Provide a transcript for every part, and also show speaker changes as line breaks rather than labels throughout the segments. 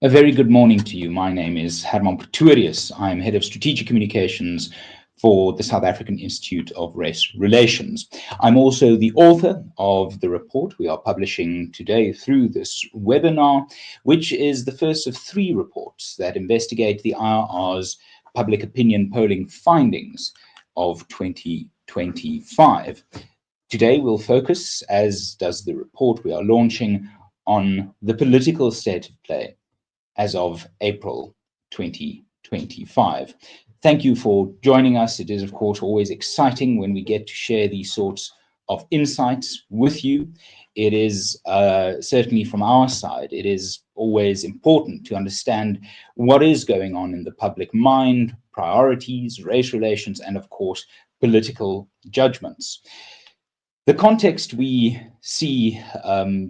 A very good morning to you. My name is Hermann Pretorius. I'm Head of Strategic Communications for the South African Institute of Race Relations. I'm also the author of the report we are publishing today through this webinar, which is the first of 3 reports that investigate the IRR's public opinion polling findings of 2025. Today we'll focus, as does the report we are launching, on the political state of play as of April 2025. Thank you for joining us. It is, of course, always exciting when we get to share these sorts of insights with you. It is certainly from our side, it is always important to understand what is going on in the public mind, priorities, race relations, and of course, political judgments. The context we see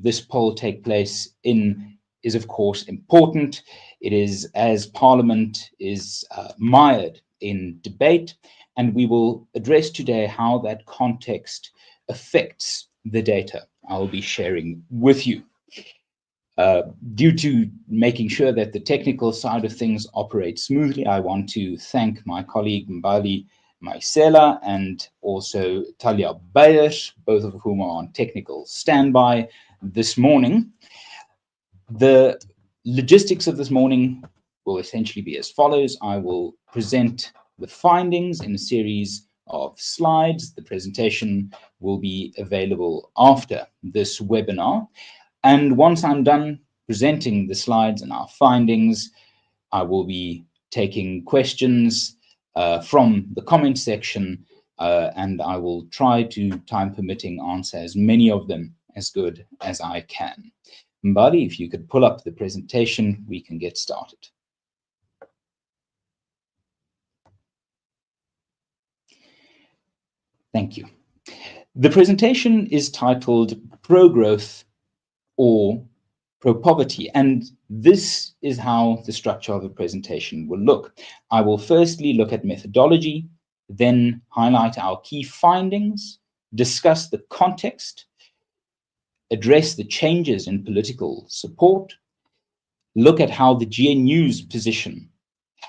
this poll take place in is, of course, important. It is as Parliament is mired in debate, and we will address today how that context affects the data I'll be sharing with you. Due to making sure that the technical side of things operates smoothly, I want to thank my colleague Mbali Maisela and also Talia Bayer, both of whom are on technical standby this morning. The logistics of this morning will essentially be as follows. I will present the findings in a series of slides. The presentation will be available after this webinar. And once I'm done presenting the slides and our findings, I will be taking questions from the comment section, and I will try to, time permitting, answer as many of them as good as I can. Mbali, if you could pull up the presentation, we can get started. Thank you. The presentation is titled Pro-Growth or Pro-Poverty, and this is how the structure of the presentation will look. I will firstly look at methodology, then highlight our key findings, discuss the context, address the changes in political support, look at how the GNU's position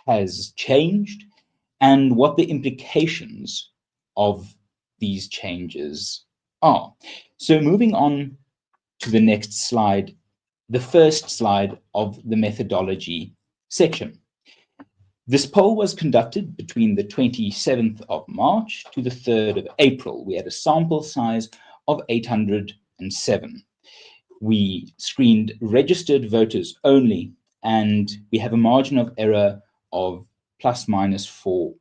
has changed, and what the implications of these changes are. So moving on to the next slide, the first slide of the methodology section. This poll was conducted between the 27th of March to the 3rd of April. We had a sample size of 807. We screened registered voters only, and we have a margin of error of plus minus 4%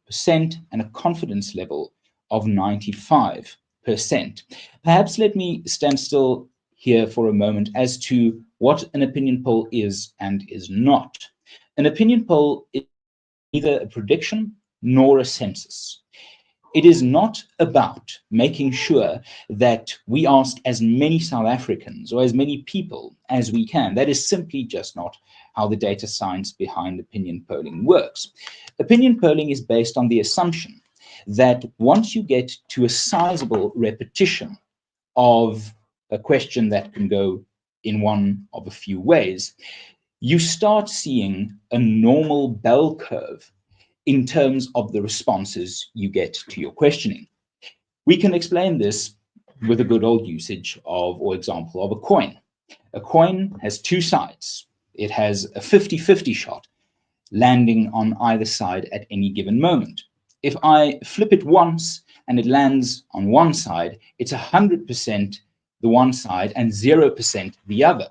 and a confidence level of 95%. Perhaps let me stand still here for a moment as to what an opinion poll is and is not. An opinion poll is neither a prediction nor a census. It is not about making sure that we ask as many South Africans or as many people as we can. That is simply just not how the data science behind opinion polling works. Opinion polling is based on the assumption that once you get to a sizable repetition of a question that can go in one of a few ways, you start seeing a normal bell curve in terms of the responses you get to your questioning. We can explain this with a good old usage of, or example of, a coin. A coin has 2 sides. It has a 50-50 shot landing on either side at any given moment. If I flip it once and it lands on one side, it's 100% the one side and 0% the other.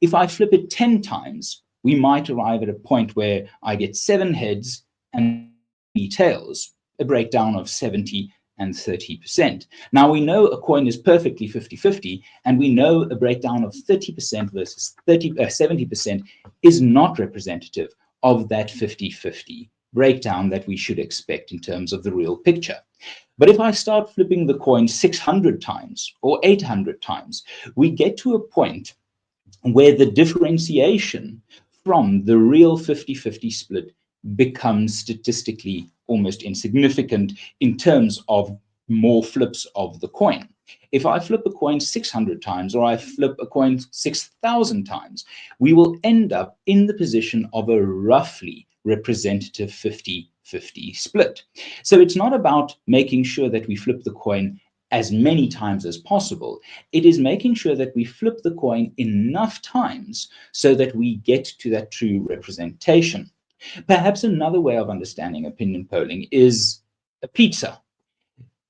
If I flip it 10 times, we might arrive at a point where I get 7 heads and 3 tails, a breakdown of 70 and 30%. Now we know a coin is perfectly 50-50, and we know a breakdown of 30% versus 70% is not representative of that 50-50 breakdown that we should expect in terms of the real picture. But if I start flipping the coin 600 times or 800 times, we get to a point where the differentiation from the real 50-50 split becomes statistically almost insignificant in terms of more flips of the coin. If I flip a coin 600 times or I flip a coin 6,000 times, we will end up in the position of a roughly representative 50-50 split. So it's not about making sure that we flip the coin as many times as possible. It is making sure that we flip the coin enough times so that we get to that true representation. Perhaps another way of understanding opinion polling is a pizza.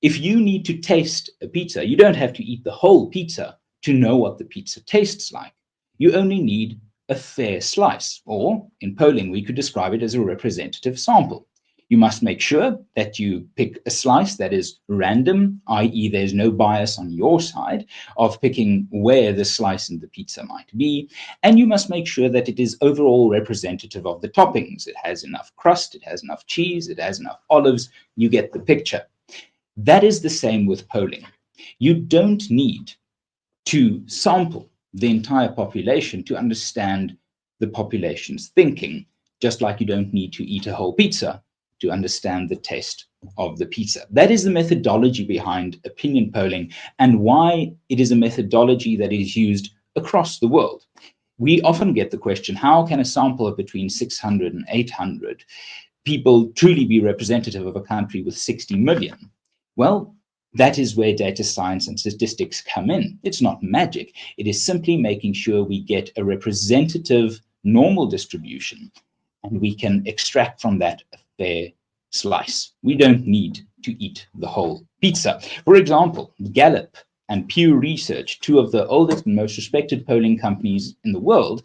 If you need to taste a pizza, you don't have to eat the whole pizza to know what the pizza tastes like. You only need a fair slice, or in polling, we could describe it as a representative sample. You must make sure that you pick a slice that is random, i.e. there's no bias on your side of picking where the slice in the pizza might be. And you must make sure that it is overall representative of the toppings. It has enough crust, it has enough cheese, it has enough olives. You get the picture. That is the same with polling. You don't need to sample the entire population to understand the population's thinking, just like you don't need to eat a whole pizza to understand the taste of the pizza. That is the methodology behind opinion polling and why it is a methodology that is used across the world. We often get the question, how can a sample of between 600 and 800 people truly be representative of a country with 60 million? Well, that is where data science and statistics come in. It's not magic. It is simply making sure we get a representative normal distribution and we can extract from that a fair slice. We don't need to eat the whole pizza. For example, Gallup and Pew Research, two of the oldest and most respected polling companies in the world,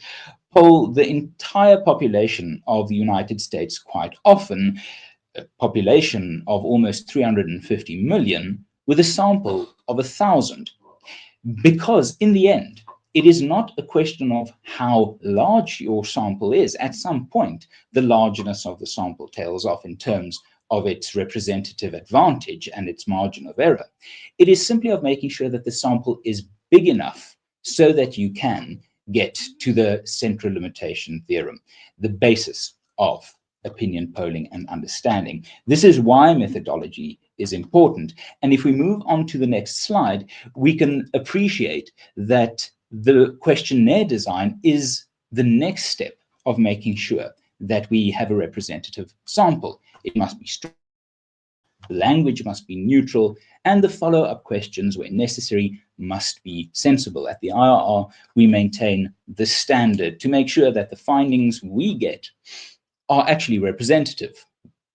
poll the entire population of the United States quite often, a population of almost 350 million, with a sample of 1,000. Because in the end, it is not a question of how large your sample is. At some point, the largeness of the sample tails off in terms of its representative advantage and its margin of error. It is simply of making sure that the sample is big enough so that you can get to the central limitation theorem, the basis of opinion polling and understanding. This is why methodology is important. And if we move on to the next slide, we can appreciate that the questionnaire design is the next step of making sure that we have a representative sample. It must be strong, the language must be neutral, and the follow-up questions, where necessary, must be sensible. At the IRR, we maintain the standard to make sure that the findings we get are actually representative,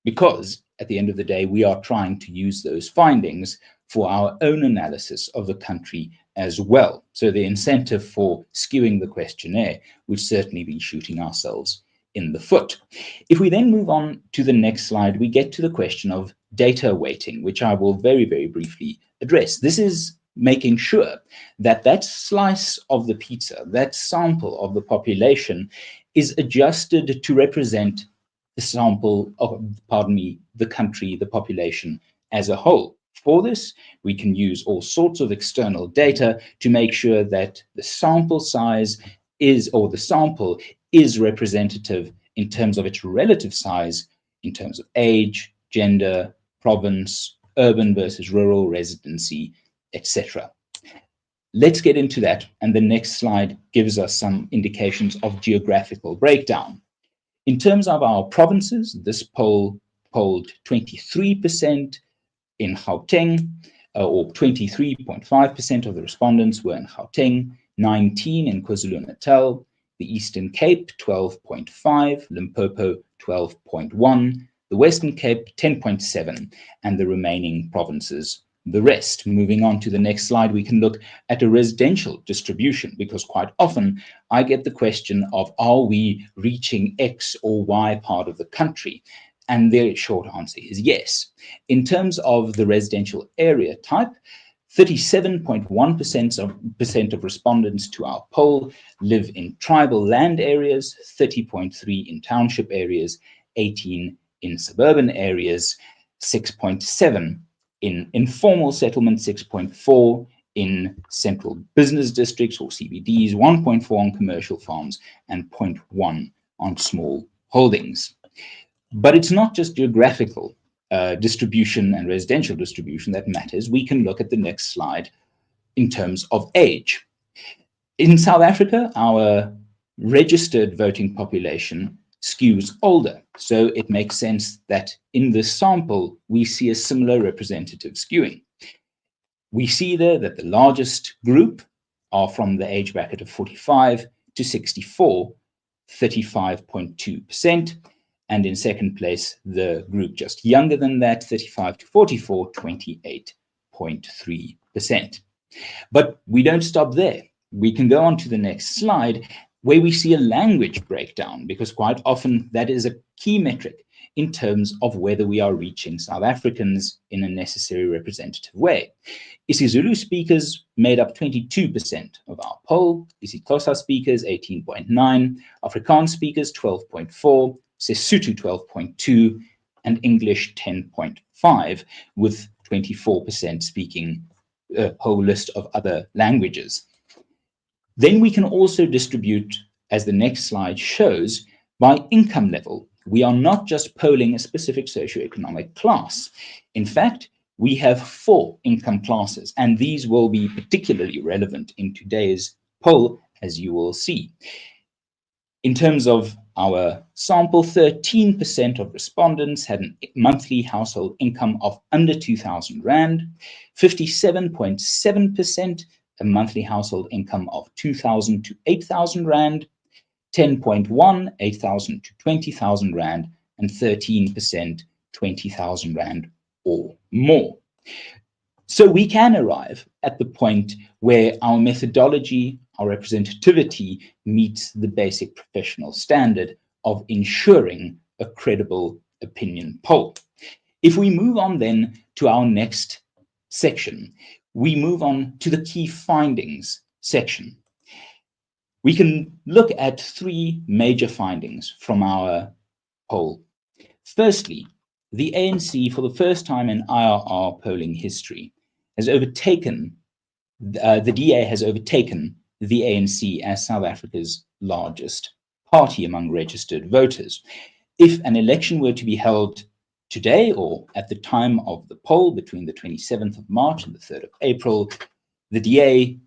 because at the end of the day, we are trying to use those findings for our own analysis of the country as well. So the incentive for skewing the questionnaire would certainly be shooting ourselves in the foot. If we then move on to the next slide, we get to the question of data weighting, which I will very, very briefly address. This is making sure that that slice of the pizza, that sample of the population, is adjusted to represent the sample of, the country, the population as a whole. For this, we can use all sorts of external data to make sure that the sample size is, or the sample is representative in terms of its relative size, in terms of age, gender, province, urban versus rural residency, etc. Let's get into that. And the next slide gives us some indications of geographical breakdown. In terms of our provinces, this poll polled 23% in Gauteng, or 23.5% of the respondents were in Gauteng, 19% in KwaZulu-Natal, the Eastern Cape 12.5%, Limpopo 12.1%, the Western Cape 10.7%, and the remaining provinces the rest. Moving on to the next slide, we can look at a residential distribution, because quite often I get the question of, are we reaching X or Y part of the country? And the short answer is yes. In terms of the residential area type, 37.1% of respondents to our poll live in tribal land areas, 30.3% in township areas, 18% in suburban areas, 6.7% in informal settlement, 6.4% in central business districts or CBDs, 1.4% on commercial farms, and 0.1% on small holdings. But it's not just geographical distribution and residential distribution that matters. We can look at the next slide in terms of age. In South Africa, our registered voting population skews older. So it makes sense that in this sample, we see a similar representative skewing. We see there that the largest group are from the age bracket of 45 to 64, 35.2%. And in second place, the group just younger than that, 35 to 44, 28.3%. But we don't stop there. We can go on to the next slide where we see a language breakdown, because quite often that is a key metric in terms of whether we are reaching South Africans in a necessary representative way. isiZulu speakers made up 22% of our poll, isiXhosa speakers 18.9%, Afrikaans speakers 12.4%, Sesotho 12.2%, and English 10.5%, with 24% speaking a whole list of other languages. Then we can also distribute, as the next slide shows, by income level. We are not just polling a specific socioeconomic class. In fact, we have 4 income classes, and these will be particularly relevant in today's poll, as you will see. In terms of our sample, 13% of respondents had a monthly household income of under 2,000 Rand, 57.7% a monthly household income of 2,000 to 8,000 Rand, 10.1, 8,000 to 20,000 Rand, and 13%, 20,000 Rand or more. So we can arrive at the point where our methodology, our representativity meets the basic professional standard of ensuring a credible opinion poll. If we move on then to our next section, we move on to the key findings section. We can look at 3 major findings from our poll. Firstly, the ANC, for the first time in IRR polling history, has overtaken, the DA has overtaken the ANC as South Africa's largest party among registered voters. If an election were to be held today or at the time of the poll between the 27th of March and the 3rd of April, the DA,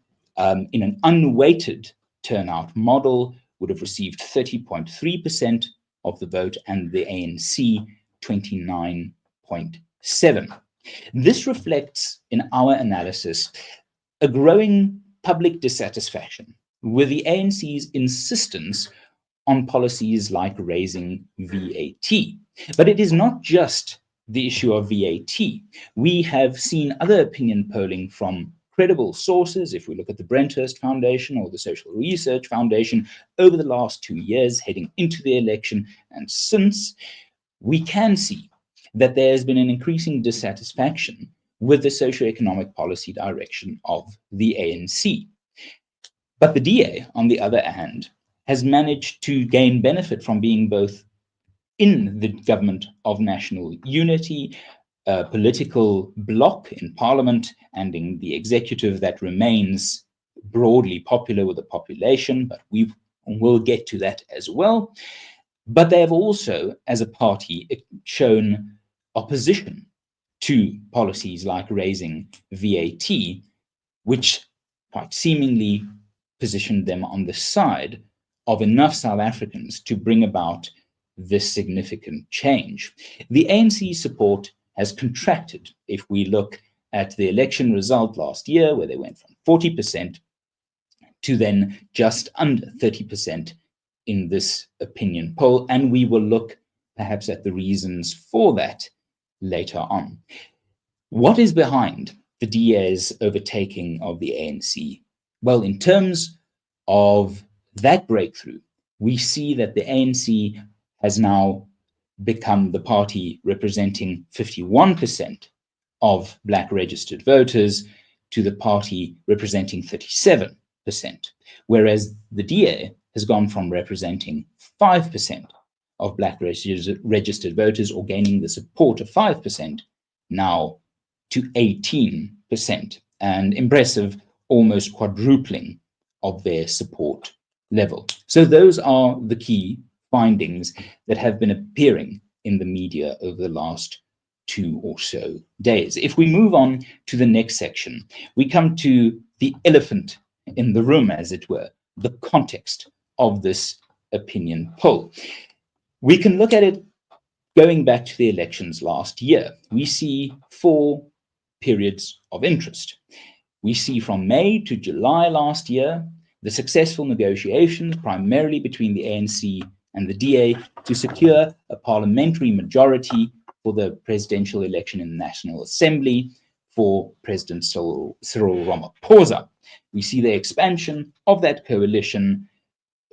in an unweighted turnout model, would have received 30.3% of the vote and the ANC 29.7%. This reflects, in our analysis, a growing public dissatisfaction with the ANC's insistence on policies like raising VAT. But it is not just the issue of VAT. We have seen other opinion polling from credible sources, if we look at the Brenthurst Foundation or the Social Research Foundation, over the last 2 years heading into the election and since, we can see that there has been an increasing dissatisfaction with the socioeconomic policy direction of the ANC. But the DA, on the other hand, has managed to gain benefit from being both in the government of national unity, a political bloc in parliament, and in the executive that remains broadly popular with the population, but we will get to that as well. But they have also, as a party, shown opposition to policies like raising VAT, which quite seemingly positioned them on the side of enough South Africans to bring about this significant change. The ANC support has contracted if we look at the election result last year, where they went from 40% to then just under 30% in this opinion poll, and we will look perhaps at the reasons for that later on. What is behind the DA's overtaking of the ANC? Well, in terms of that breakthrough, we see that the ANC has now become the party representing 51% of Black registered voters to the party representing 37%, whereas the DA has gone from representing 5% of Black registered voters, or gaining the support of 5%, now to 18%, an impressive almost quadrupling of their support level. So those are the key findings that have been appearing in the media over the last 2 or so days. If we move on to the next section, we come to the elephant in the room, as it were, the context of this opinion poll. We can look at it going back to the elections last year. We see 4 periods of interest. We see from May to July last year the successful negotiations, primarily between the ANC and the DA, to secure a parliamentary majority for the presidential election in the National Assembly for President Cyril Ramaphosa. We see the expansion of that coalition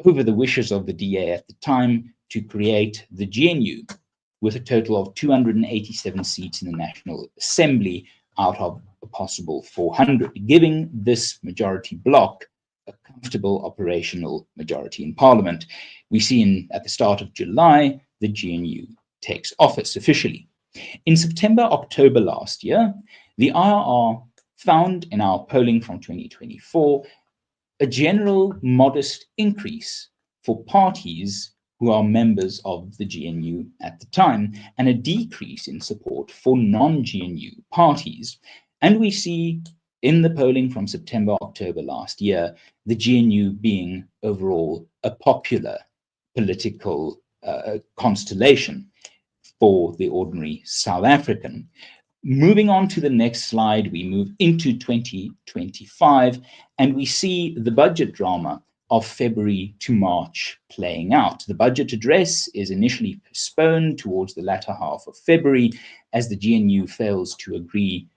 over the wishes of the DA at the time to create the GNU with a total of 287 seats in the National Assembly out of a possible 400, giving this majority bloc a comfortable operational majority in Parliament. We see at the start of July, the GNU takes office officially. In September, October last year, the IRR found in our polling from 2024 a general modest increase for parties who are members of the GNU at the time, and a decrease in support for non-GNU parties. And we see in the polling from September, October last year, the GNU being overall a popular political constellation for the ordinary South African. Moving on to the next slide, we move into 2025, and we see the budget drama of February to March playing out. The budget address is initially postponed towards the latter half of February as the GNU fails to agree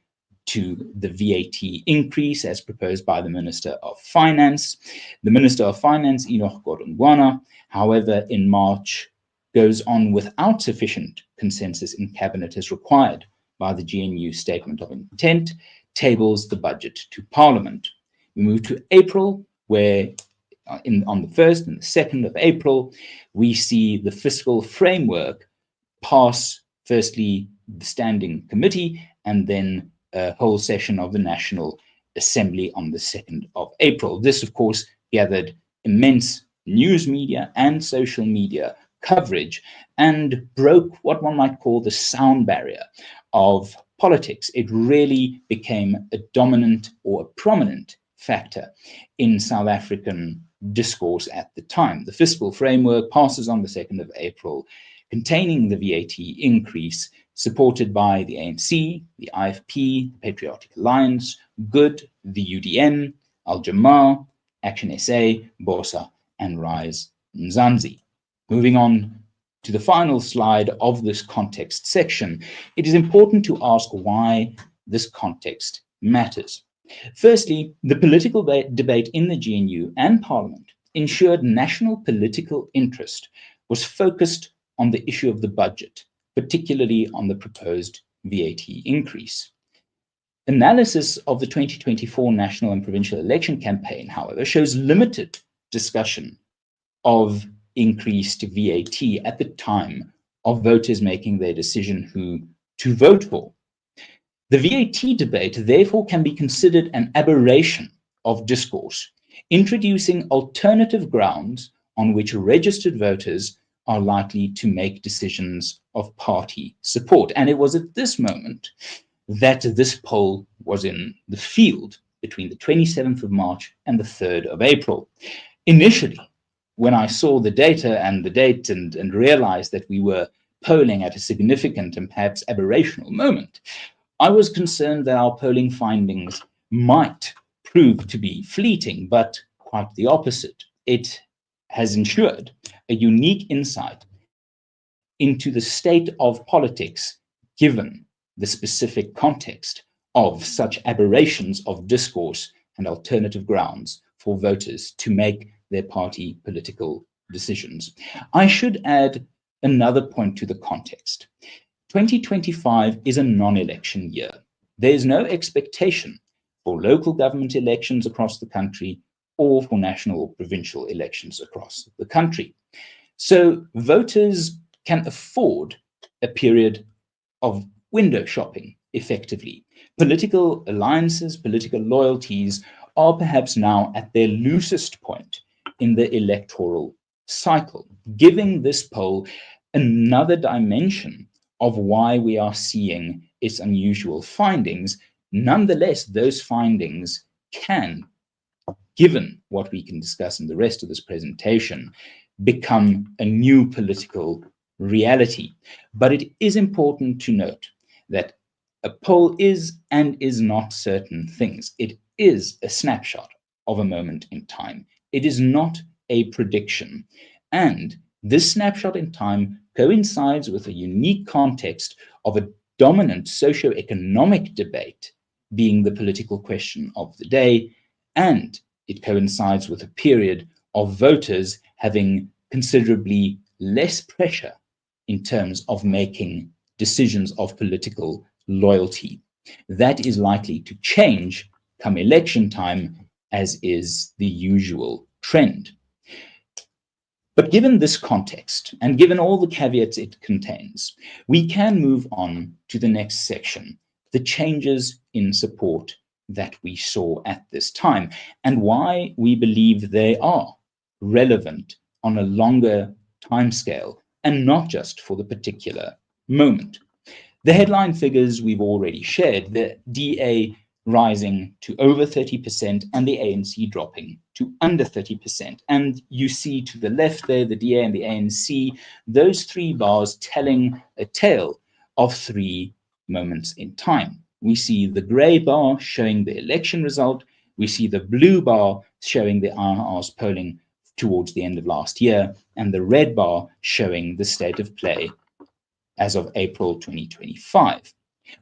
to the VAT increase as proposed by the Minister of Finance. The Minister of Finance, Enoch Godongwana, however, in March goes on without sufficient consensus in cabinet as required by the GNU Statement of Intent, tables the budget to Parliament. We move to April, where on the 1st and the 2nd of April, we see the fiscal framework pass, firstly, the Standing Committee, and then a whole session of the National Assembly on the 2nd of April. This, of course, gathered immense news media and social media coverage and broke what one might call the sound barrier of politics. It really became a dominant or a prominent factor in South African discourse at the time. The fiscal framework passes on the 2nd of April, containing the VAT increase, supported by the ANC, the IFP, the Patriotic Alliance, GOOD, the UDN, Al-Jamaa, Action SA, BOSA, and Rise Mzansi. Moving on to the final slide of this context section, it is important to ask why this context matters. Firstly, the political debate in the GNU and Parliament ensured national political interest was focused on the issue of the budget, particularly on the proposed VAT increase. Analysis of the 2024 national and provincial election campaign, however, shows limited discussion of increased VAT at the time of voters making their decision who to vote for. The VAT debate, therefore, can be considered an aberration of discourse, introducing alternative grounds on which registered voters are likely to make decisions of party support. And it was at this moment that this poll was in the field between the 27th of March and the 3rd of April. Initially, when I saw the data and the date and realized that we were polling at a significant and perhaps aberrational moment, I was concerned that our polling findings might prove to be fleeting, but quite the opposite. It has ensured a unique insight into the state of politics given the specific context of such aberrations of discourse and alternative grounds for voters to make their party political decisions. I should add another point to the context. 2025 is a non-election year. There is no expectation for local government elections across the country or for national or provincial elections across the country. So voters can afford a period of window shopping, effectively. Political alliances, political loyalties are perhaps now at their loosest point in the electoral cycle, giving this poll another dimension of why we are seeing its unusual findings. Nonetheless, those findings can, given what we can discuss in the rest of this presentation, become a new political reality. But it is important to note that a poll is and is not certain things. It is a snapshot of a moment in time. It is not a prediction. And this snapshot in time coincides with a unique context of a dominant socio-economic debate being the political question of the day, and it coincides with a period of voters having considerably less pressure in terms of making decisions of political loyalty. That is likely to change come election time, as is the usual trend. But given this context, and given all the caveats it contains, we can move on to the next section, the changes in support that we saw at this time, and why we believe they are relevant on a longer timescale, and not just for the particular moment. The headline figures we've already shared, the DA rising to over 30% and the ANC dropping to under 30%. And you see to the left there, the DA and the ANC, those three bars telling a tale of three moments in time. We see the gray bar showing the election result. We see the blue bar showing the IRR's polling towards the end of last year, and the red bar showing the state of play as of April 2025.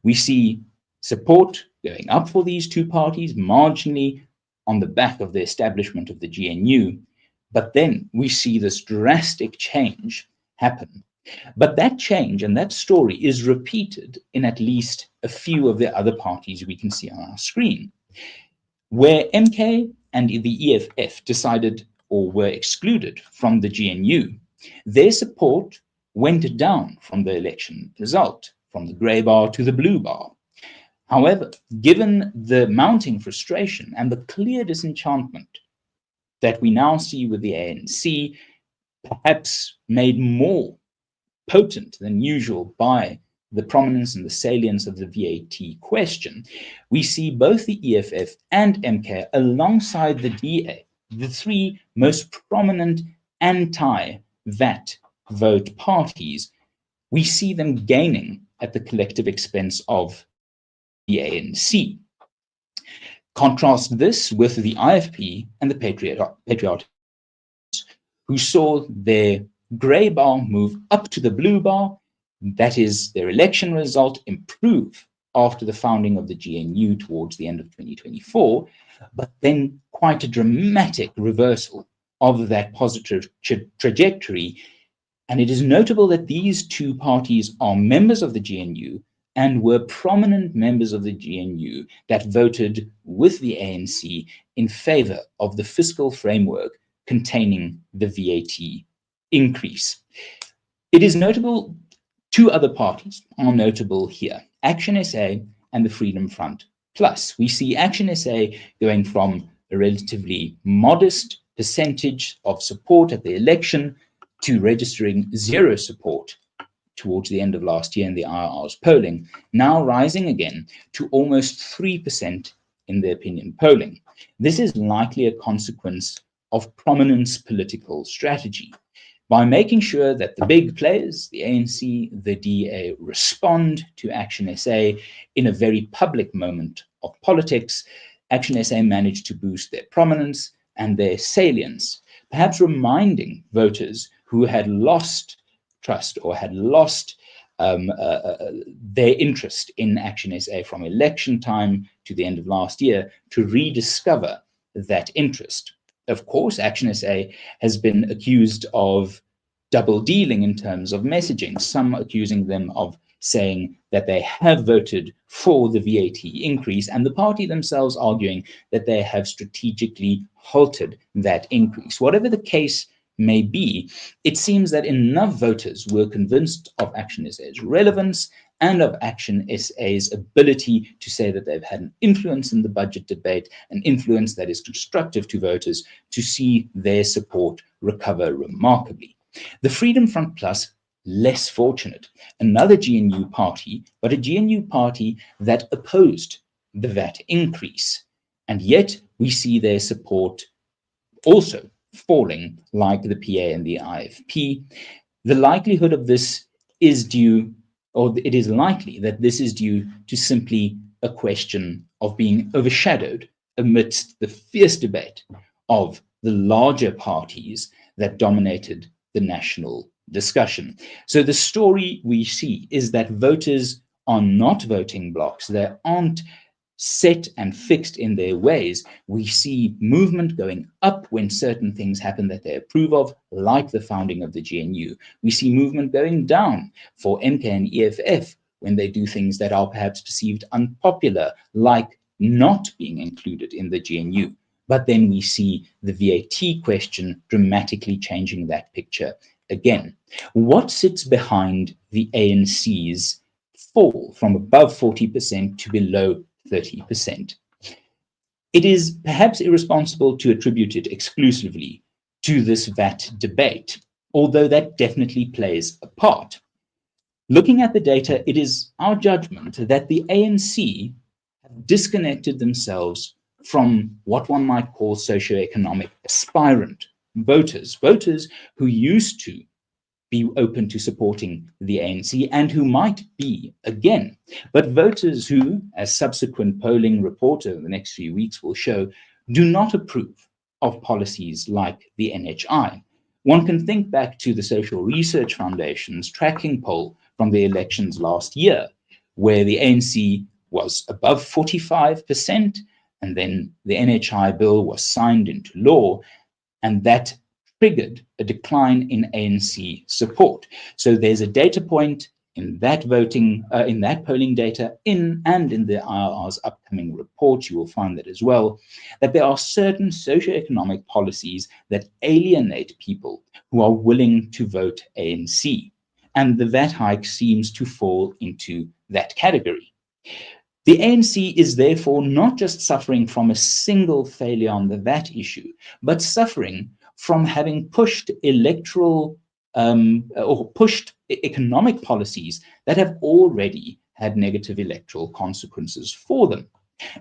We see support going up for these two parties marginally on the back of the establishment of the GNU, but then we see this drastic change happen. But that change and that story is repeated in at least a few of the other parties we can see on our screen, where MK and the EFF decided or were excluded from the GNU. Their support went down from the election result, from the grey bar to the blue bar. However, given the mounting frustration and the clear disenchantment that we now see with the ANC, perhaps made more potent than usual by the prominence and the salience of the VAT question, we see both the EFF and MK alongside the DA, the three most prominent anti-VAT vote parties, we see them gaining at the collective expense of the ANC. Contrast this with the IFP and the Patriotic, who saw their grey bar move up to the blue bar, that is, their election result improve after the founding of the GNU towards the end of 2024, but then quite a dramatic reversal of that positive trajectory. And it is notable that these two parties are members of the GNU and were prominent members of the GNU that voted with the ANC in favor of the fiscal framework containing the VAT increase. It is notable, two other parties are notable here, Action SA and the Freedom Front Plus. We see Action SA going from a relatively modest percentage of support at the election to registering zero support towards the end of last year in the IRR's polling, now rising again to almost 3% in the opinion polling. This is likely a consequence of prominence political strategy. By making sure that the big players, the ANC, the DA, respond to Action SA in a very public moment of politics, Action SA managed to boost their prominence and their salience, perhaps reminding voters who had lost trust or had lost their interest in Action SA from election time to the end of last year to rediscover that interest. Of course, Action SA has been accused of double dealing in terms of messaging, some accusing them of saying that they have voted for the VAT increase, and the party themselves arguing that they have strategically halted that increase. Whatever the case may be, it seems that enough voters were convinced of Action SA's relevance and of Action SA's ability to say that they've had an influence in the budget debate, an influence that is constructive to voters, to see their support recover remarkably. The Freedom Front Plus, less fortunate, another GNU party, but a GNU party that opposed the VAT increase. And yet we see their support also falling, like the PA and the IFP. The likelihood of this is due, or it is likely that this is due to simply a question of being overshadowed amidst the fierce debate of the larger parties that dominated the national discussion. So the story we see is that voters are not voting blocks. They aren't set and fixed in their ways. We see movement going up when certain things happen that they approve of, like the founding of the GNU. We see movement going down for MK and EFF when they do things that are perhaps perceived unpopular, like not being included in the GNU. But then we see the VAT question dramatically changing that picture again. What sits behind the ANC's fall from above 40% to below 30%? It is perhaps irresponsible to attribute it exclusively to this VAT debate, although that definitely plays a part. Looking at the data, it is our judgment that the ANC have disconnected themselves from what one might call socioeconomic aspirant voters, voters who used to be open to supporting the ANC and who might be again, but voters who, as subsequent polling report over the next few weeks will show, do not approve of policies like the NHI. One can think back to the Social Research Foundation's tracking poll from the elections last year, where the ANC was above 45%, and then the NHI bill was signed into law, and that triggered a decline in ANC support. So there's a data point in that voting, in that polling data, and in the IRR's upcoming report, you will find that as well, that there are certain socioeconomic policies that alienate people who are willing to vote ANC. And the VAT hike seems to fall into that category. The ANC is therefore not just suffering from a single failure on the VAT issue, but suffering from having pushed electoral or pushed economic policies that have already had negative electoral consequences for them.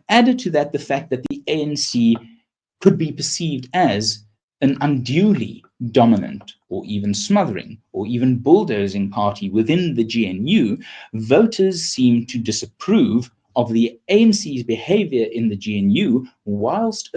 Added to that, the fact that the ANC could be perceived as an unduly dominant or even smothering or even bulldozing party within the GNU, voters seem to disapprove of the ANC's behavior in the GNU whilst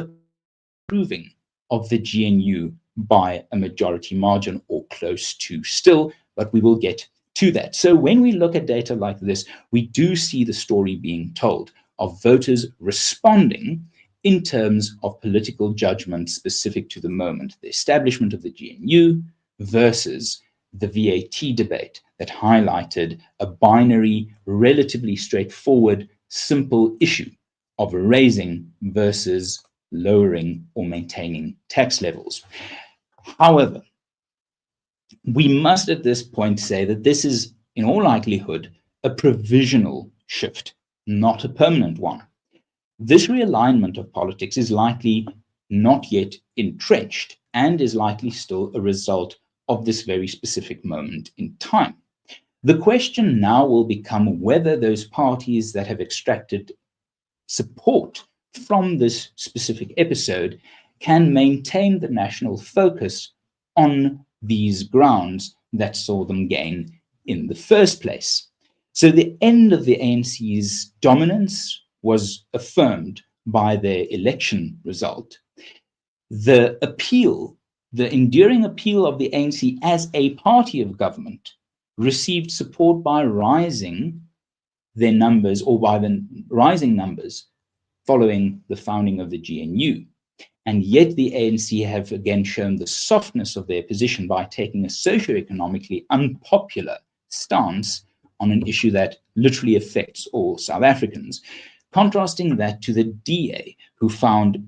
approving of the GNU by a majority margin or close to still, but we will get to that. So when we look at data like this, we do see the story being told of voters responding in terms of political judgment specific to the moment, the establishment of the GNU versus the VAT debate that highlighted a binary, relatively straightforward, simple issue of raising versus lowering or maintaining tax levels. However, we must at this point say that this is, in all likelihood, a provisional shift, not a permanent one. This realignment of politics is likely not yet entrenched and is likely still a result of this very specific moment in time. The question now will become whether those parties that have extracted support from this specific episode can maintain the national focus on these grounds that saw them gain in the first place. So the end of the ANC's dominance was affirmed by their election result. The appeal, the enduring appeal of the ANC as a party of government received support by rising their numbers or by the rising numbers following the founding of the GNU. And yet the ANC have again shown the softness of their position by taking a socio-economically unpopular stance on an issue that literally affects all South Africans, contrasting that to the DA, who found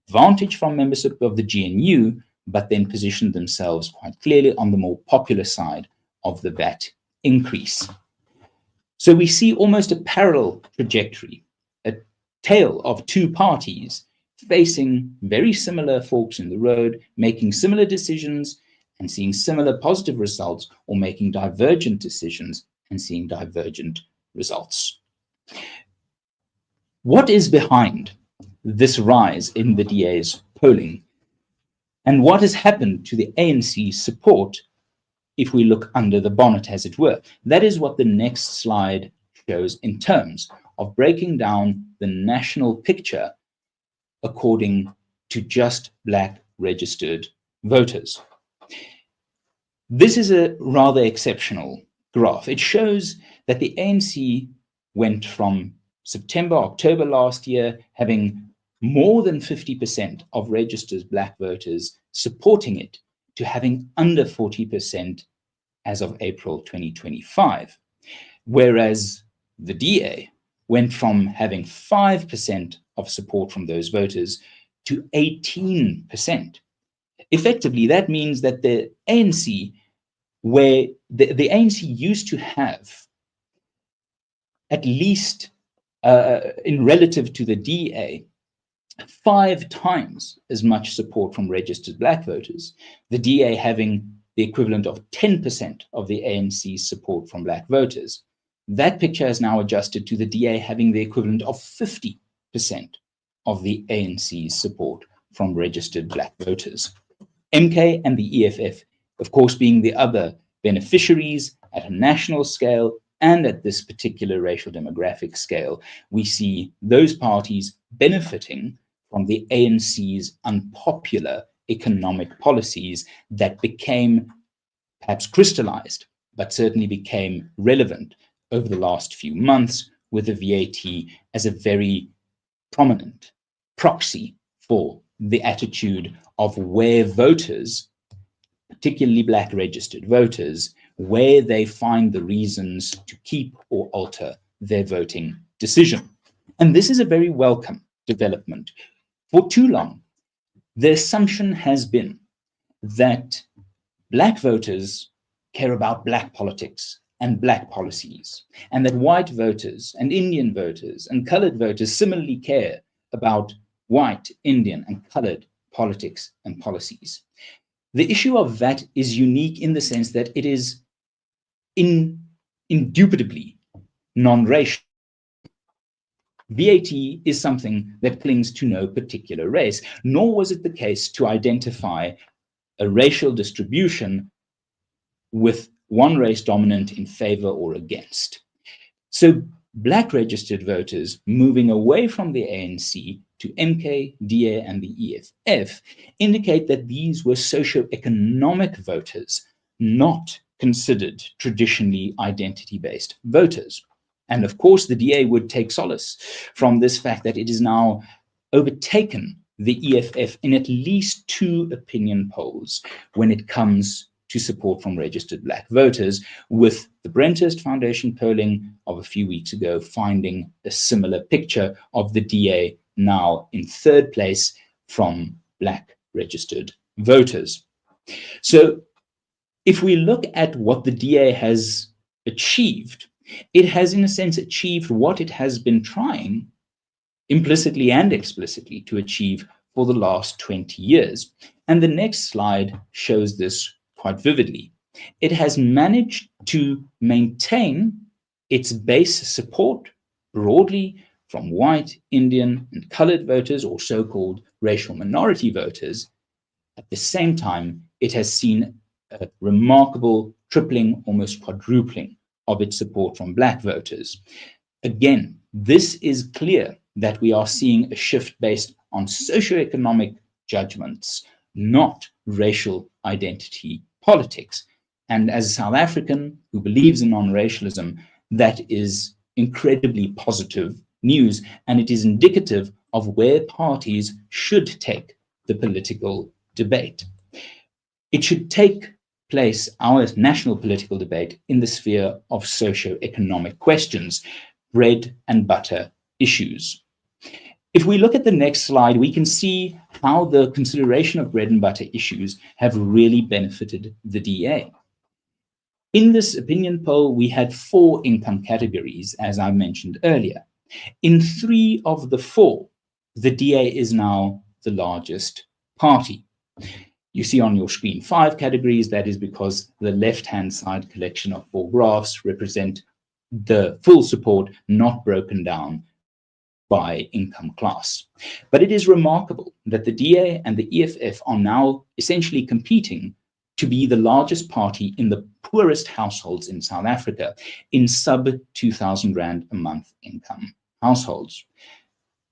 advantage from membership of the GNU, but then positioned themselves quite clearly on the more popular side of the VAT increase. So we see almost a parallel trajectory, a tale of two parties facing very similar forks in the road, making similar decisions and seeing similar positive results, or making divergent decisions and seeing divergent results. What is behind this rise in the DA's polling. And what has happened to the ANC's support if we look under the bonnet, as it were? That is what the next slide shows in terms of breaking down the national picture according to just Black registered voters. This is a rather exceptional graph. It shows that the ANC went from September, October last year, having more than 50% of registered Black voters supporting it, to having under 40% as of April 2025. Whereas the DA went from having 5% of support from those voters to 18%. Effectively, that means that the ANC, where the ANC used to have at least, in relative to the DA, 5 times as much support from registered Black voters, the DA having the equivalent of 10% of the ANC's support from Black voters. That picture is now adjusted to the DA having the equivalent of 50% of the ANC's support from registered Black voters. MK and the EFF, of course, being the other beneficiaries at a national scale and at this particular racial demographic scale, we see those parties benefiting from the ANC's unpopular economic policies that became perhaps crystallized, but certainly became relevant over the last few months, with the VAT as a very prominent proxy for the attitude of where voters, particularly Black registered voters, where they find the reasons to keep or alter their voting decision. And this is a very welcome development. For too long, the assumption has been that Black voters care about Black politics and Black policies, and that white voters and Indian voters and colored voters similarly care about white, Indian, and colored politics and policies. The issue of VAT is unique in the sense that it is indubitably non-racial. VAT is something that clings to no particular race, nor was it the case to identify a racial distribution with one race dominant in favor or against. So Black registered voters moving away from the ANC to MK, DA, and the EFF indicate that these were socio-economic voters, not considered traditionally identity-based voters. And of course, the DA would take solace from this fact that it is now overtaken the EFF in at least 2 opinion polls when it comes to support from registered Black voters, with the Brenthurst Foundation polling of a few weeks ago finding a similar picture of the DA now in 3rd place from Black registered voters. So if we look at what the DA has achieved, it has in a sense achieved what it has been trying implicitly and explicitly to achieve for the last 20 years. And the next slide shows this quite vividly. It has managed to maintain its base support broadly from white, Indian, and colored voters, or so-called racial minority voters. At the same time, it has seen a remarkable tripling, almost quadrupling of its support from Black voters. Again, this is clear that we are seeing a shift based on socioeconomic judgments, not racial identity politics. And as a South African who believes in non-racialism, that is incredibly positive news, and it is indicative of where parties should take the political debate. It should take place, our national political debate, in the sphere of socio-economic questions, bread and butter issues. If we look at the next slide, we can see how the consideration of bread and butter issues have really benefited the DA. In this opinion poll, we had 4 income categories, as I mentioned earlier. In 3 of the 4, the DA is now the largest party. You see on your screen 5 categories. That is because the left-hand side collection of 4 graphs represent the full support, not broken down by income class. But it is remarkable that the DA and the EFF are now essentially competing to be the largest party in the poorest households in South Africa, in sub 2,000 Rand a month income households.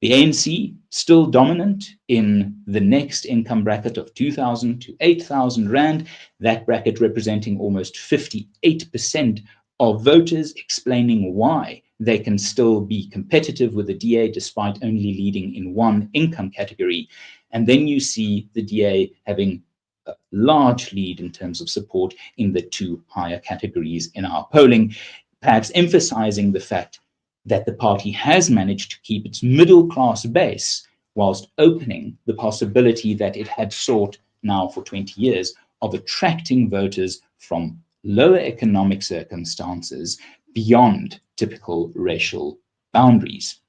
The ANC still dominant in the next income bracket of 2,000 to 8,000 Rand, that bracket representing almost 58% of voters, explaining why they can still be competitive with the DA despite only leading in one income category. And then you see the DA having a large lead in terms of support in the two higher categories in our polling, perhaps emphasizing the fact that the party has managed to keep its middle class base whilst opening the possibility that it had sought now for 20 years of attracting voters from lower economic circumstances beyond typical racial boundaries.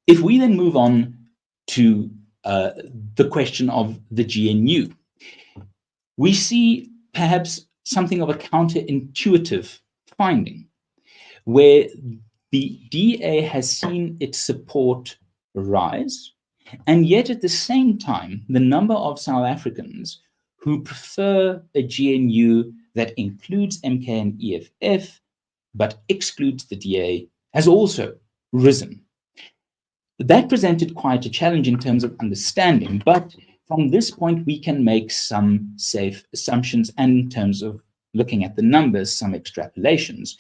If we then move on to the question of the GNU, we see perhaps something of a counterintuitive finding, where the DA has seen its support rise, and yet at the same time, the number of South Africans who prefer a GNU that includes MK and EFF but excludes the DA has also risen. That presented quite a challenge in terms of understanding, but from this point, we can make some safe assumptions, and in terms of looking at the numbers, some extrapolations.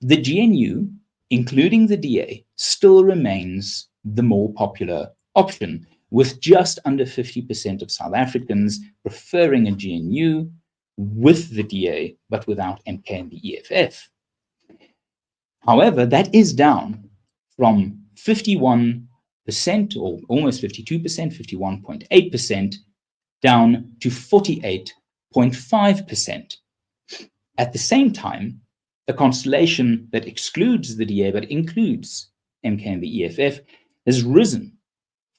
The GNU, including the DA, still remains the more popular option, with just under 50% of South Africans preferring a GNU with the DA, but without MK and the EFF. However, that is down from 51% or almost 52%, 51.8%, down to 48.5%. At the same time, the constellation that excludes the DA but includes MK and the EFF has risen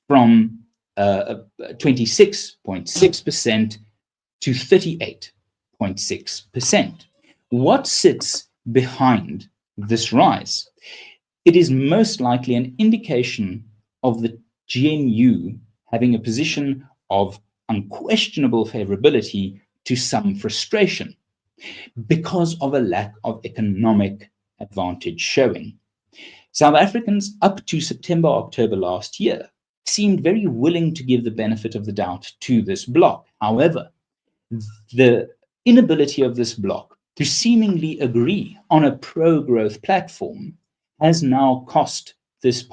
from 26.6% to 38.6%. What sits behind this rise? It is most likely an indication of the GNU having a position of unquestionable favorability to some frustration because of a lack of economic advantage showing. South Africans up to September, October last year seemed very willing to give the benefit of the doubt to this bloc. However, the inability of this bloc to seemingly agree on a pro-growth platform has now cost this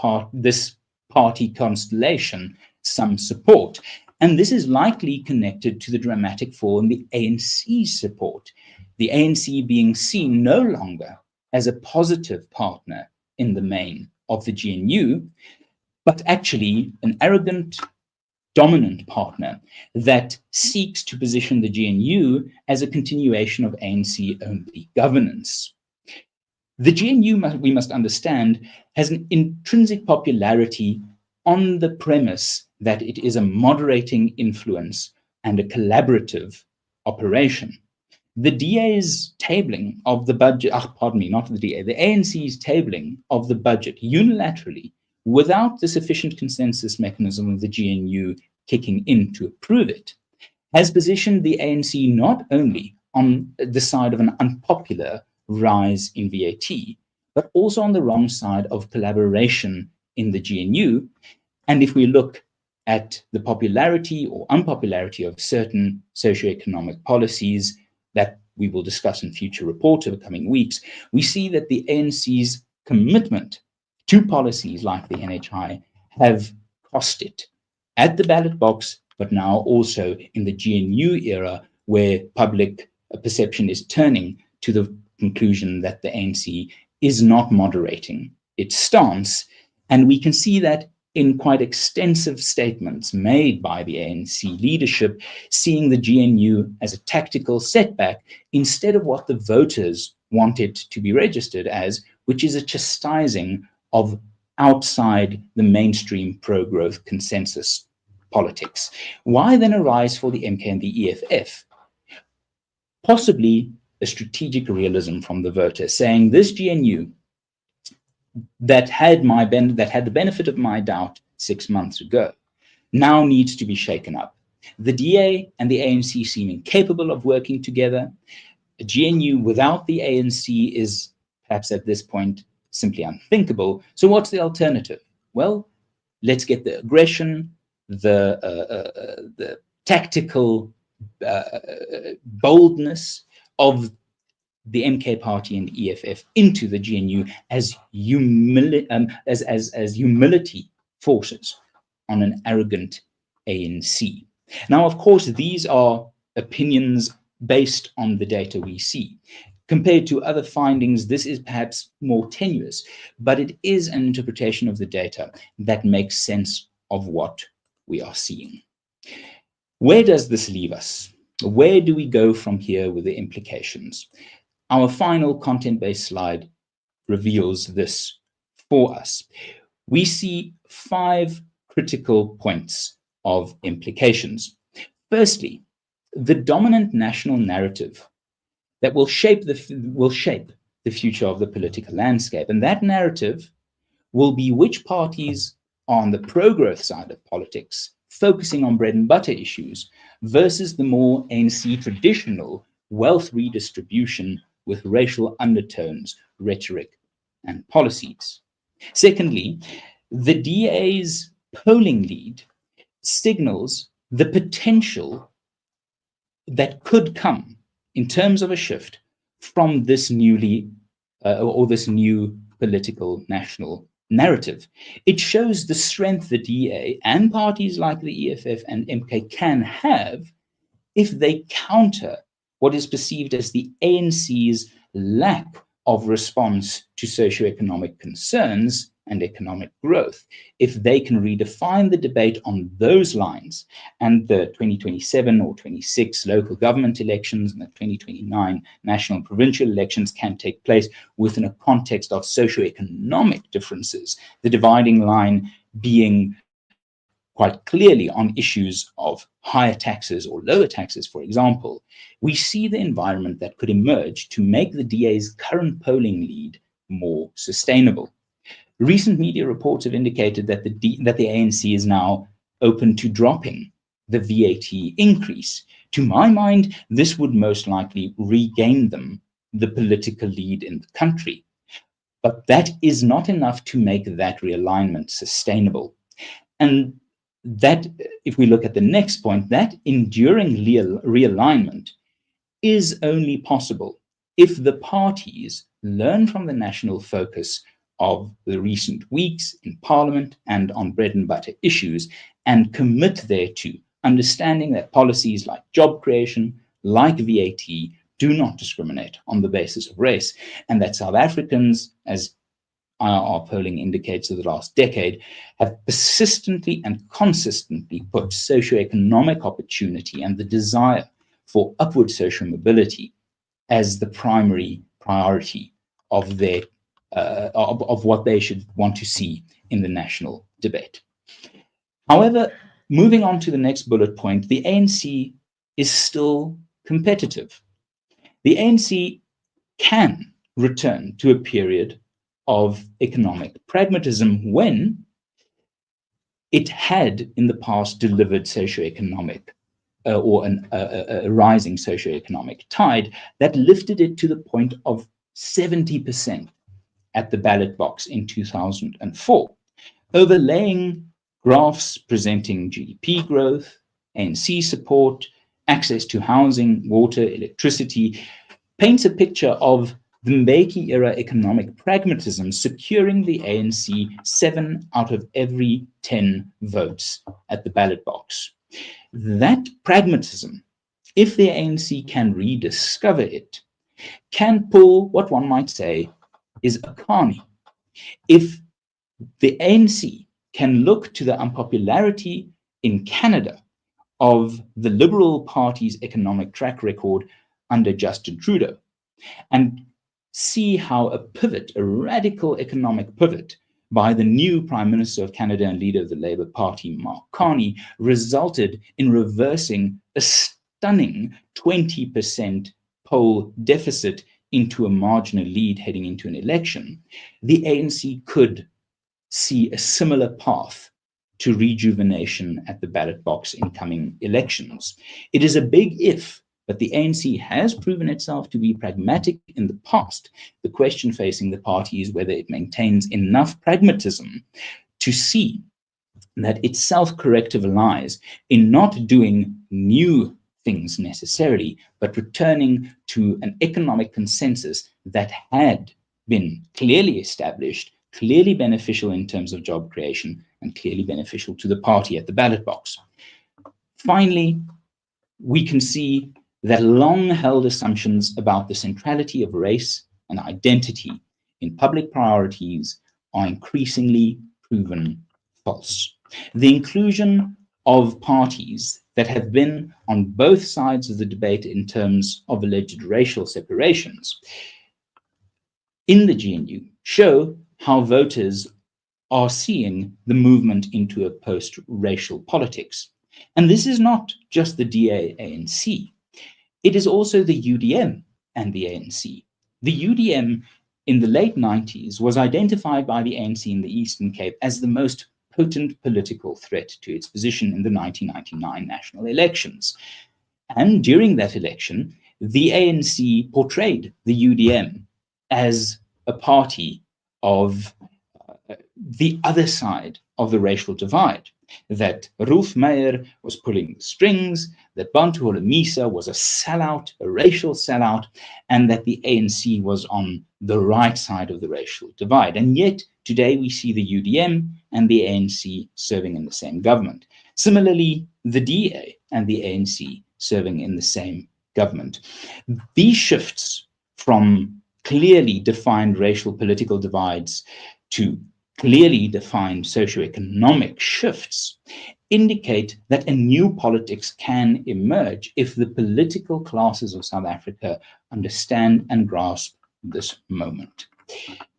party constellation some support. And this is likely connected to the dramatic fall in the ANC's support, the ANC being seen no longer as a positive partner in the main of the GNU, but actually an arrogant, dominant partner that seeks to position the GNU as a continuation of ANC-only governance. The GNU, we must understand, has an intrinsic popularity on the premise that it is a moderating influence and a collaborative operation. The DA's tabling of the budget, not the DA, the ANC's tabling of the budget unilaterally, without the sufficient consensus mechanism of the GNU kicking in to approve it, has positioned the ANC not only on the side of an unpopular rise in VAT, but also on the wrong side of collaboration in the GNU. And if we look at the popularity or unpopularity of certain socioeconomic policies that we will discuss in future reports over coming weeks, we see that the ANC's commitment to policies like the NHI have cost it at the ballot box, but now also in the GNU era, where public perception is turning to the conclusion that the ANC is not moderating its stance. And we can see that in quite extensive statements made by the ANC leadership, seeing the GNU as a tactical setback instead of what the voters wanted to be registered as, which is a chastising of outside the mainstream pro-growth consensus politics. Why then a rise for the MK and the EFF? Possibly a strategic realism from the voter, saying this GNU that had the benefit of my doubt 6 months ago now needs to be shaken up. The DA and the ANC seem incapable of working together. A GNU without the ANC is perhaps at this point simply unthinkable. So what's the alternative? Well, let's get the aggression, the tactical boldness of the MK party and EFF into the GNU as humility forces on an arrogant ANC. Now, of course, these are opinions based on the data we see. Compared to other findings, this is perhaps more tenuous, but it is an interpretation of the data that makes sense of what we are seeing. Where does this leave us? Where do we go from here with the implications? Our final content-based slide reveals this for us. We see 5 critical points of implications. Firstly, the dominant national narrative that will shape the future of the political landscape. And that narrative will be which parties are on the pro-growth side of politics, focusing on bread and butter issues, versus the more ANC traditional wealth redistribution with racial undertones, rhetoric, and policies. Secondly, the DA's polling lead signals the potential that could come in terms of a shift from this this new political national narrative. It shows the strength the DA and parties like the EFF and MK can have if they counter what is perceived as the ANC's lack of response to socioeconomic concerns and economic growth. If they can redefine the debate on those lines, and the 2027 or 26 local government elections and the 2029 national and provincial elections can take place within a context of socioeconomic differences, the dividing line being quite clearly on issues of higher taxes or lower taxes, for example, we see the environment that could emerge to make the DA's current polling lead more sustainable. Recent media reports have indicated that the ANC is now open to dropping the VAT increase. To my mind, this would most likely regain them the political lead in the country. But that is not enough to make that realignment sustainable. And that, if we look at the next point, that enduring realignment is only possible if the parties learn from the national focus of the recent weeks in Parliament and on bread and butter issues and commit thereto, understanding that policies like job creation, like VAT, do not discriminate on the basis of race, and that South Africans, as IRR polling indicates of the last decade, have persistently and consistently put socioeconomic opportunity and the desire for upward social mobility as the primary priority of their of what they should want to see in the national debate. However, moving on to the next bullet point, the ANC is still competitive. The ANC can return to a period of economic pragmatism when it had in the past delivered socioeconomic or a rising socioeconomic tide that lifted it to the point of 70% at the ballot box in 2004, overlaying graphs presenting GDP growth, ANC support, access to housing, water, electricity, paints a picture of the Mbeki era economic pragmatism securing the ANC 7 out of every 10 votes at the ballot box. That pragmatism, if the ANC can rediscover it, can pull what one might say is a carny. If the ANC can look to the unpopularity in Canada of the Liberal Party's economic track record under Justin Trudeau and see how a pivot, a radical economic pivot by the new Prime Minister of Canada and leader of the Labour Party, Mark Carney, resulted in reversing a stunning 20% poll deficit into a marginal lead heading into an election, the ANC could see a similar path to rejuvenation at the ballot box in coming elections. It is a big if, but the ANC has proven itself to be pragmatic in the past. The question facing the party is whether it maintains enough pragmatism to see that its self-corrective lies in not doing new things necessarily, but returning to an economic consensus that had been clearly established, clearly beneficial in terms of job creation, and clearly beneficial to the party at the ballot box. Finally, we can see that long-held assumptions about the centrality of race and identity in public priorities are increasingly proven false. The inclusion of parties that have been on both sides of the debate in terms of alleged racial separations in the GNU show how voters are seeing the movement into a post-racial politics. And this is not just the DA-ANC. It is also the UDM and the ANC. The UDM in the late 90s was identified by the ANC in the Eastern Cape as the most potent political threat to its position in the 1999 national elections. And during that election, the ANC portrayed the UDM as a party of the other side of the racial divide, that Rolf Meyer was pulling strings, that Bantu Holomisa was a sellout, a racial sellout, and that the ANC was on the right side of the racial divide. And yet today we see the UDM and the ANC serving in the same government. Similarly, the DA and the ANC serving in the same government. These shifts from clearly defined racial political divides to clearly defined socioeconomic shifts indicate that a new politics can emerge if the political classes of South Africa understand and grasp this moment.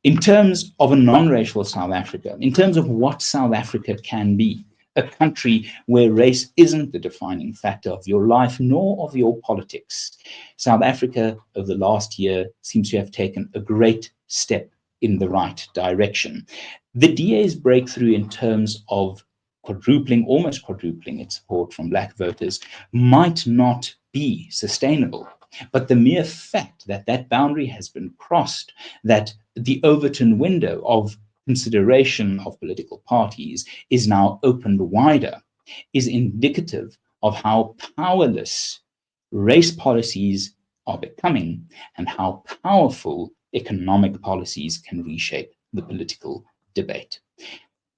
In terms of a non-racial South Africa, in terms of what South Africa can be, a country where race isn't the defining factor of your life nor of your politics, South Africa over the last year seems to have taken a great step in the right direction. The DA's breakthrough in terms of almost quadrupling its support from Black voters might not be sustainable. But the mere fact that that boundary has been crossed, that the Overton window of consideration of political parties is now opened wider, is indicative of how powerless race policies are becoming and how powerful economic policies can reshape the political debate.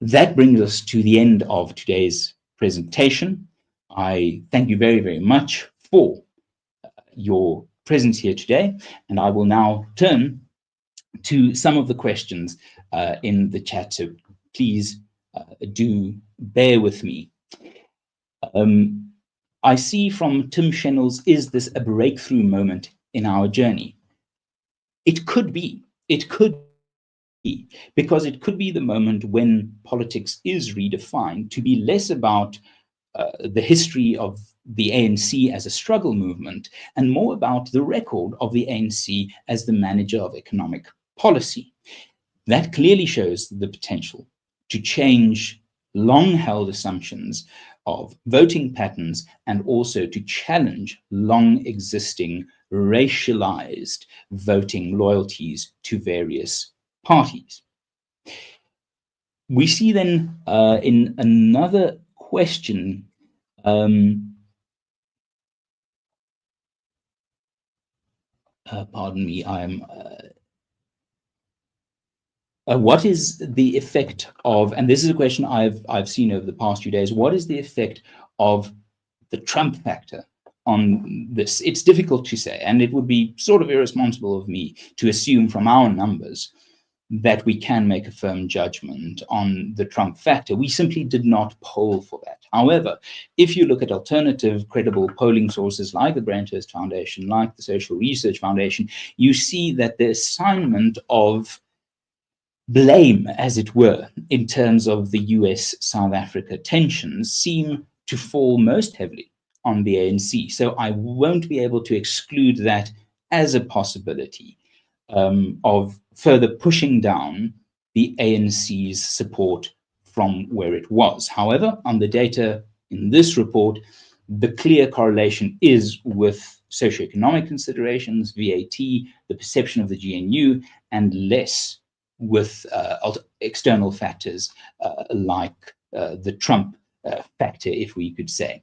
That brings us to the end of today's presentation. I thank you very, very much for your presence here today, and I will now turn to some of the questions in the chat, so please do bear with me. I see from Tim Shennels, is this a breakthrough moment in our journey? It could be, because it could be the moment when politics is redefined to be less about the history of the ANC as a struggle movement and more about the record of the ANC as the manager of economic policy. That clearly shows the potential to change long-held assumptions of voting patterns and also to challenge long-existing racialized voting loyalties to various parties. We see then in another question, pardon me, what is the effect of, and this is a question I've seen over the past few days, what is the effect of the Trump factor on this? It's difficult to say, and it would be sort of irresponsible of me to assume from our numbers that we can make a firm judgment on the Trump factor. We simply did not poll for that. However, if you look at alternative credible polling sources like the Brandhurst Foundation, like the Social Research Foundation, you see that the assignment of blame, as it were, in terms of the US-South Africa tensions seem to fall most heavily on the ANC. So I won't be able to exclude that as a possibility. of further pushing down the ANC's support from where it was. However, on the data in this report, the clear correlation is with socioeconomic considerations, VAT, the perception of the GNU, and less with external factors like the Trump factor, if we could say.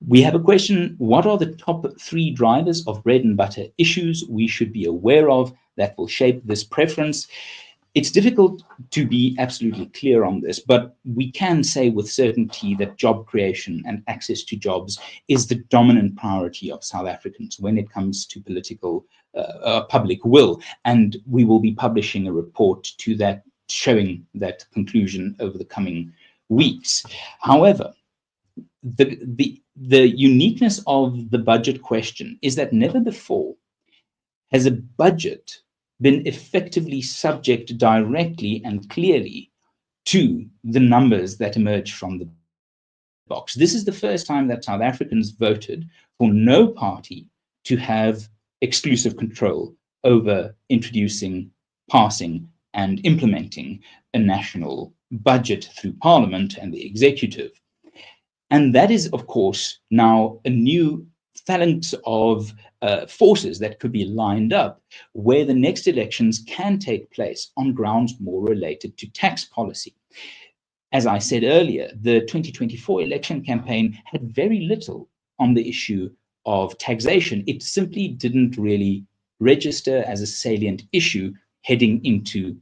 We have a question: what are the top 3 drivers of bread and butter issues we should be aware of that will shape this preference? It's difficult to be absolutely clear on this, but we can say with certainty that job creation and access to jobs is the dominant priority of South Africans when it comes to political public will. And we will be publishing a report to that, showing that conclusion over the coming weeks. However, the uniqueness of the budget question is that never before has a budget been effectively subject directly and clearly to the numbers that emerge from the box. This is the first time that South Africans voted for no party to have exclusive control over introducing, passing, and implementing a national budget through Parliament and the executive. And that is, of course, now a new phalanx of forces that could be lined up where the next elections can take place on grounds more related to tax policy. As I said earlier, the 2024 election campaign had very little on the issue of taxation. It simply didn't really register as a salient issue heading into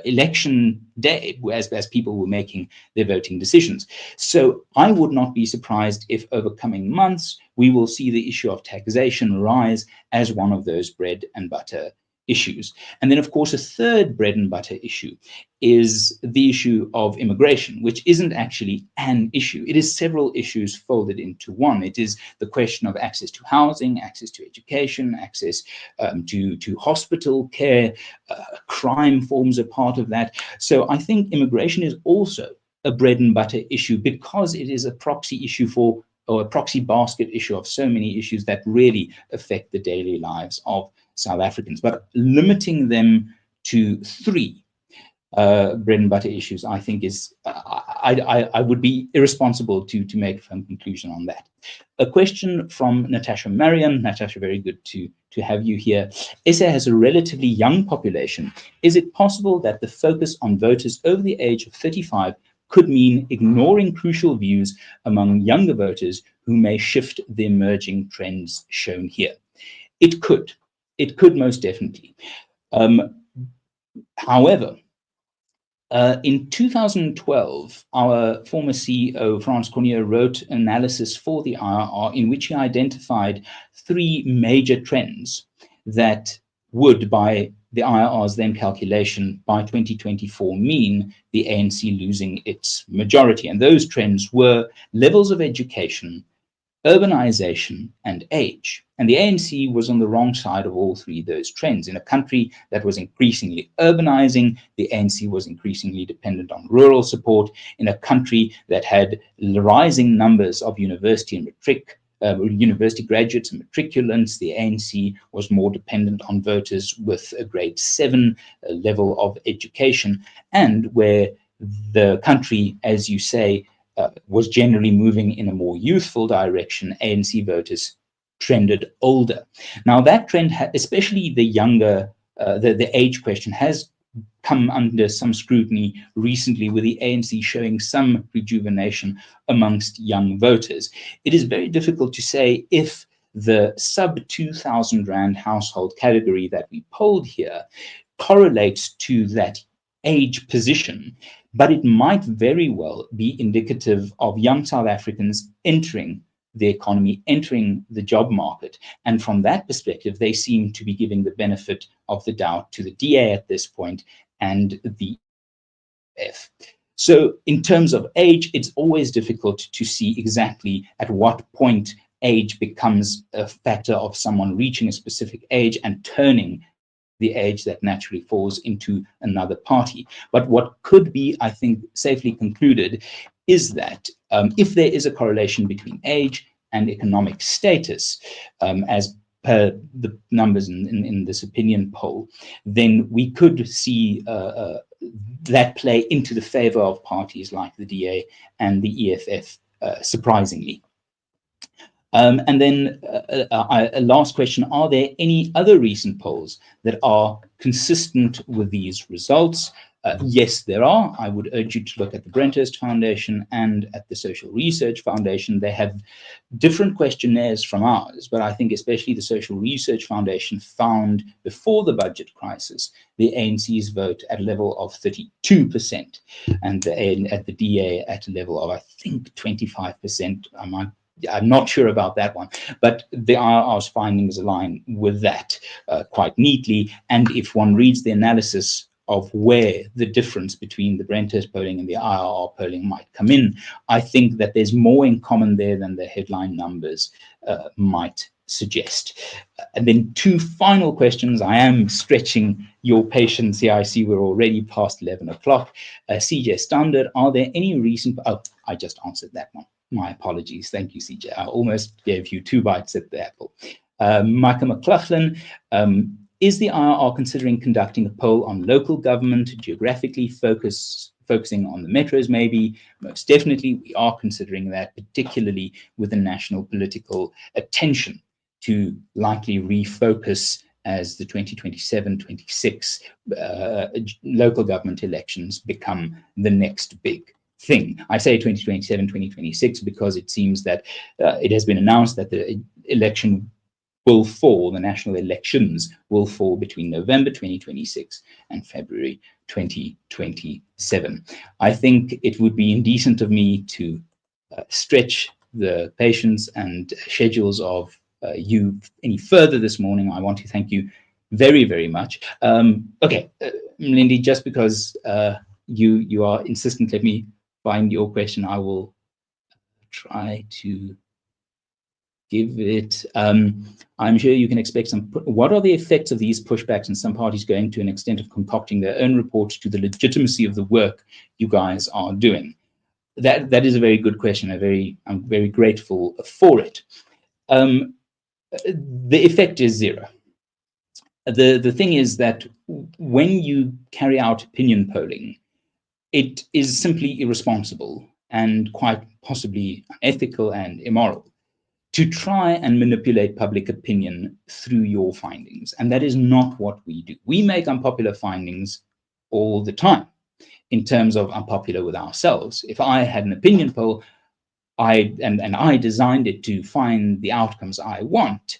election day, as people were making their voting decisions. So I would not be surprised if over coming months we will see the issue of taxation rise as one of those bread and butter issues. And then, of course, a third bread and butter issue is the issue of immigration, which isn't actually an issue. It is several issues folded into one. It is the question of access to housing, access to education, access to hospital care. Crime forms a part of that. So I think immigration is also a bread and butter issue because it is a proxy issue for, or a proxy basket issue of so many issues that really affect the daily lives of South Africans. But limiting them to 3 bread and butter issues, I think is, I would be irresponsible to make a firm conclusion on that. A question from Natasha Marion. Natasha, very good to have you here. SA has a relatively young population. Is it possible that the focus on voters over the age of 35 could mean ignoring crucial views among younger voters who may shift the emerging trends shown here? It could. It could most definitely. However, in 2012, our former CEO, Frans Cronje, wrote an analysis for the IRR in which he identified 3 major trends that would, by the IRR's then calculation, by 2024 mean the ANC losing its majority. And those trends were levels of education, urbanization, and age. And the ANC was on the wrong side of all 3 of those trends. In a country that was increasingly urbanizing, the ANC was increasingly dependent on rural support. In a country that had rising numbers of university graduates and matriculants, the ANC was more dependent on voters with a grade 7 level of education. And where the country, as you say, was generally moving in a more youthful direction, ANC voters trended older. Now that trend, especially the younger, the age question, has come under some scrutiny recently, with the ANC showing some rejuvenation amongst young voters. It is very difficult to say if the sub 2,000 Rand household category that we polled here correlates to that age position, but it might very well be indicative of young South Africans entering the economy, entering the job market. And from that perspective, they seem to be giving the benefit of the doubt to the DA at this point and the F. So in terms of age, it's always difficult to see exactly at what point age becomes a factor of someone reaching a specific age and turning the age that naturally falls into another party. But what could be, I think, safely concluded is that if there is a correlation between age and economic status, as the numbers in this opinion poll, then we could see that play into the favor of parties like the DA and the EFF, surprisingly. And then a last question, are there any other recent polls that are consistent with these results? Yes, there are. I would urge you to look at the Pretorius Foundation and at the Social Research Foundation. They have different questionnaires from ours, but I think especially the Social Research Foundation found before the budget crisis, the ANC's vote at a level of 32%, and at the DA at a level of, I think, 25%. I'm not sure about that one, but the IRR's findings align with that quite neatly. And if one reads the analysis of where the difference between the Pretorius polling and the IRR polling might come in, I think that there's more in common there than the headline numbers might suggest. And then two final questions. I am stretching your patience here. I see we're already past 11 o'clock. CJ Standard, are there any recent... Oh, I just answered that one. My apologies. Thank you, CJ. I almost gave you 2 bites at the apple. Micah McLaughlin, is the IRR considering conducting a poll on local government, geographically focusing on the metros maybe? Most definitely, we are considering that, particularly with the national political attention to likely refocus as the 2027-26 local government elections become the next big thing. I say 2027, 2026 because it seems that it has been announced that the election will fall, the national elections will fall between November 2026 and February 2027. I think it would be indecent of me to stretch the patience and schedules of you any further this morning. I want to thank you very, very much. Okay, Lindy, just because you are insistent, let me find your question. I will try to give it. I'm sure you can expect some. What are the effects of these pushbacks and some parties going to an extent of concocting their own reports to the legitimacy of the work you guys are doing? That is a very good question. I'm very grateful for it. The effect is zero. The thing is that when you carry out opinion polling, it is simply irresponsible and quite possibly unethical and immoral to try and manipulate public opinion through your findings. And that is not what we do. We make unpopular findings all the time in terms of unpopular with ourselves. If I had an opinion poll, I designed it to find the outcomes I want,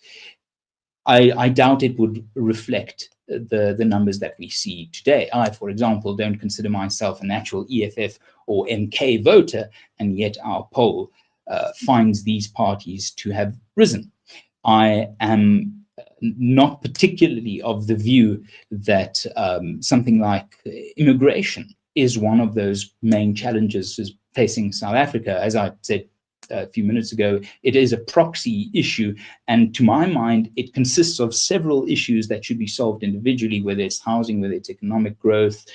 I doubt it would reflect the numbers that we see today. I, for example, don't consider myself a natural EFF or MK voter, and yet our poll finds these parties to have risen. I am not particularly of the view that something like immigration is one of those main challenges facing South Africa. As I said a few minutes ago, it is a proxy issue, and to my mind, it consists of several issues that should be solved individually, whether it's housing, whether it's economic growth.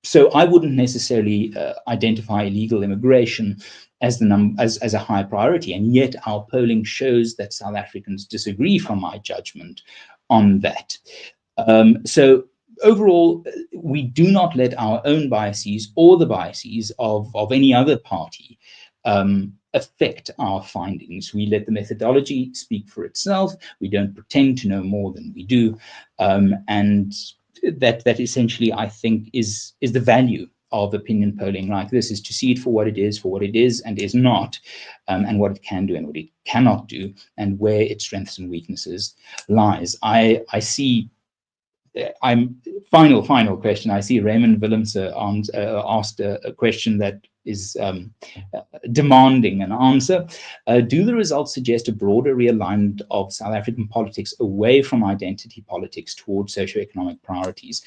So I wouldn't necessarily identify illegal immigration as a high priority, and yet our polling shows that South Africans disagree, from my judgment, on that. So overall, we do not let our own biases or the biases of any other party affect our findings. We let the methodology speak for itself. We don't pretend to know more than we do, and that essentially, I think, is the value of opinion polling like this, is to see it for what it is and is not, and what it can do and what it cannot do, and where its strengths and weaknesses lies. I see. Final question. I see Raymond Willems asked a question that is demanding an answer. Do the results suggest a broader realignment of South African politics away from identity politics towards socioeconomic priorities?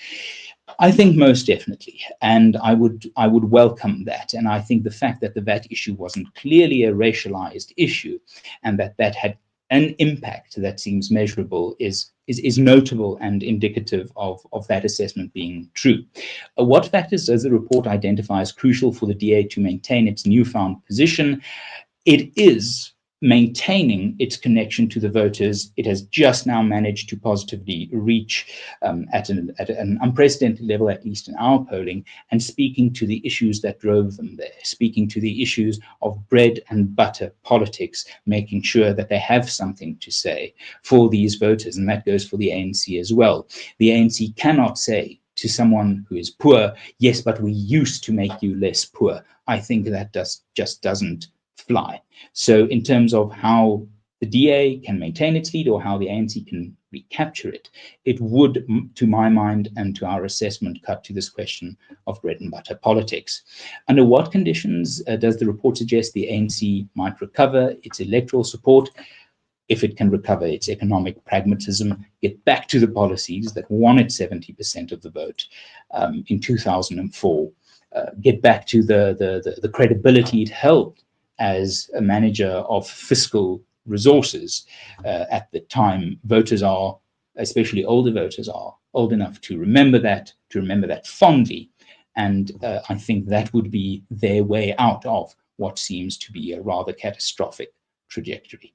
I think most definitely, and I would welcome that. And I think the fact that the VAT issue wasn't clearly a racialized issue, and that had an impact that seems measurable is notable and indicative of that assessment being true. What factors does the report identify as crucial for the DA to maintain its newfound position? It is maintaining its connection to the voters. It has just now managed to positively reach at an unprecedented level, at least in our polling, and speaking to the issues that drove them there, speaking to the issues of bread and butter politics, making sure that they have something to say for these voters. And that goes for the ANC as well. The ANC cannot say to someone who is poor, yes, but we used to make you less poor. I think that just doesn't fly. So in terms of how the DA can maintain its lead or how the ANC can recapture it, it would, to my mind and to our assessment, cut to this question of bread and butter politics. Under what conditions does the report suggest the ANC might recover its electoral support? If it can recover its economic pragmatism, get back to the policies that won it 70% of the vote in 2004, get back to the credibility it held as a manager of fiscal resources. At the time, voters are, especially older voters, are old enough to remember that fondly. And I think that would be their way out of what seems to be a rather catastrophic trajectory.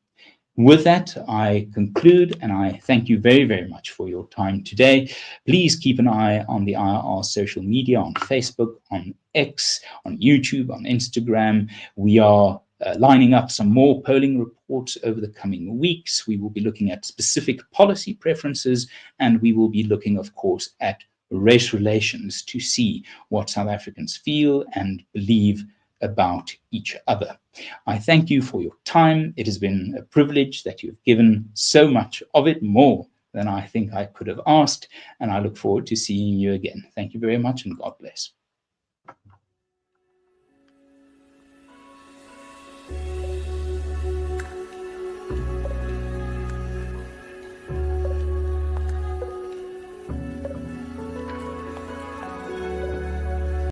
With that, I conclude, and I thank you very, very much for your time today. Please keep an eye on the IRR social media, on Facebook, on X, on YouTube, on Instagram. We are lining up some more polling reports over the coming weeks. We will be looking at specific policy preferences, and we will be looking, of course, at race relations to see what South Africans feel and believe about each other. I thank you for your time. It has been a privilege that you've given so much of it, more than I think I could have asked, and I look forward to seeing you again. Thank you very much, and God bless.